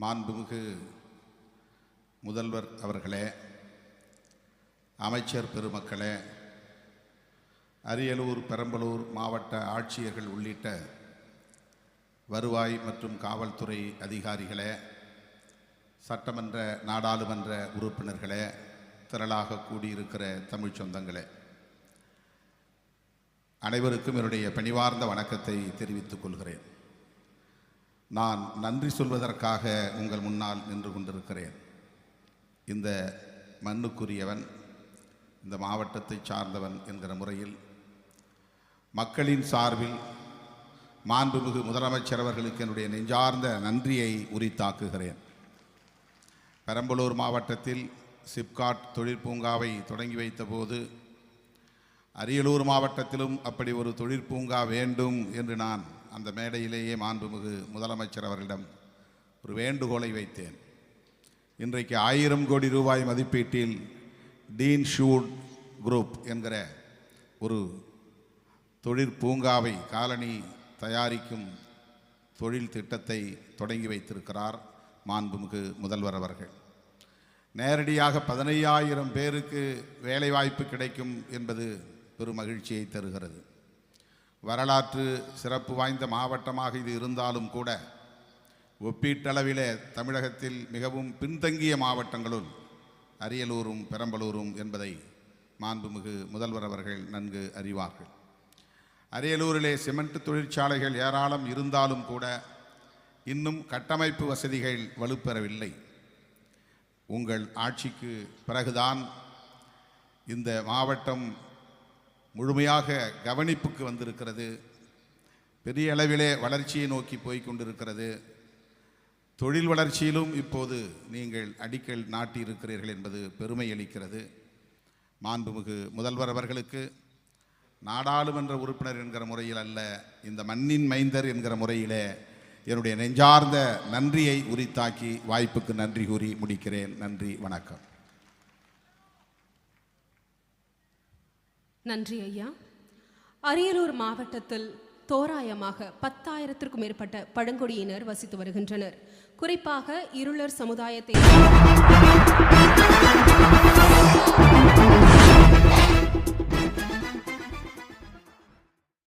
மாண்புமிகு முதல்வர் அவர்களே, அமைச்சர் பெருமக்களே, அரியலூர் பெரம்பலூர் மாவட்ட ஆட்சியர்கள் உள்ளிட்ட வருவாய் மற்றும் காவல்துறை அதிகாரிகளே, சட்டமன்ற நாடாளுமன்ற உறுப்பினர்களே, திரளாக கூடியிருக்கிற தமிழ் சொந்தங்களே, அனைவருக்கும் என்னுடைய பணிவார்ந்த வணக்கத்தை தெரிவித்துக் கொள்கிறேன். நான் நன்றி சொல்வதற்காக உங்கள் முன்னால் நின்று கொண்டிருக்கிறேன். இந்த மண்ணுக்குரியவன், இந்த மாவட்டத்தை சார்ந்தவன் என்கிற முறையில் மக்களின் சார்பில் மாண்புமிகு முதலமைச்சர் அவர்களுக்கு என்னுடைய நெஞ்சார்ந்த நன்றியை உரித்தாக்குகிறேன். பெரம்பலூர் மாவட்டத்தில் சிப்காட் தொழிற்பூங்காவை தொடங்கி வைத்த போது அரியலூர் மாவட்டத்திலும் அப்படி ஒரு தொழிற்பூங்கா வேண்டும் என்று நான் அந்த மேடையிலேயே மாண்புமிகு முதலமைச்சர் அவர்களிடம் ஒரு வேண்டுகோளை வைத்தேன். இன்றைக்கு 1000 கோடி ரூபாய் மதிப்பீட்டில் டீன் ஷூட் குரூப் என்கிற ஒரு தொழிற்பூங்காவை, காலனி தயாரிக்கும் தொழில் திட்டத்தை தொடங்கி வைத்திருக்கிறார் மாண்புமிகு முதல்வர் அவர்கள். நேரடியாக 15,000 பேருக்கு வேலைவாய்ப்பு கிடைக்கும் என்பது பெரும் மகிழ்ச்சியை தருகிறது. வரலாற்று சிறப்பு வாய்ந்த மாவட்டமாக இது இருந்தாலும் கூட ஒப்பீட்டளவிலே தமிழகத்தில் மிகவும் பின்தங்கிய மாவட்டங்களுள் அரியலூரும் பெரம்பலூரும் என்பதை மாண்புமிகு முதல்வர் அவர்கள் நன்கு அறிவார்கள். அரியலூரிலே சிமெண்ட் தொழிற்சாலைகள் ஏராளம் இருந்தாலும் கூட இன்னும் கட்டமைப்பு வசதிகள் வலுப்பெறவில்லை. உங்கள் ஆட்சிக்கு பிறகுதான் இந்த மாவட்டம் முழுமையாக கவனிப்புக்கு வந்திருக்கிறது. பெரிய அளவிலே வளர்ச்சியை நோக்கி போய்கொண்டிருக்கிறது. தொழில் வளர்ச்சியிலும் இப்போது நீங்கள் அடிக்கல் நாட்டியிருக்கிறீர்கள் என்பது பெருமை அளிக்கிறது. மாண்புமிகு முதல்வர் அவர்களுக்கு நாடாளுமன்ற உறுப்பினர் என்கிற முறையில் அல்ல, இந்த மண்ணின் மைந்தர் என்கிற முறையிலே என்னுடைய நெஞ்சார்ந்த நன்றியை உரித்தாக்கி வாய்ப்புக்கு நன்றி கூறி முடிக்கிறேன். நன்றி, வணக்கம். நன்றி ஐயா. அரியலூர் மாவட்டத்தில் தோராயமாக 10,000க்கும் மேற்பட்ட பழங்குடியினர் வசித்து வருகின்றனர். குறிப்பாக இருளர் சமுதாயத்தை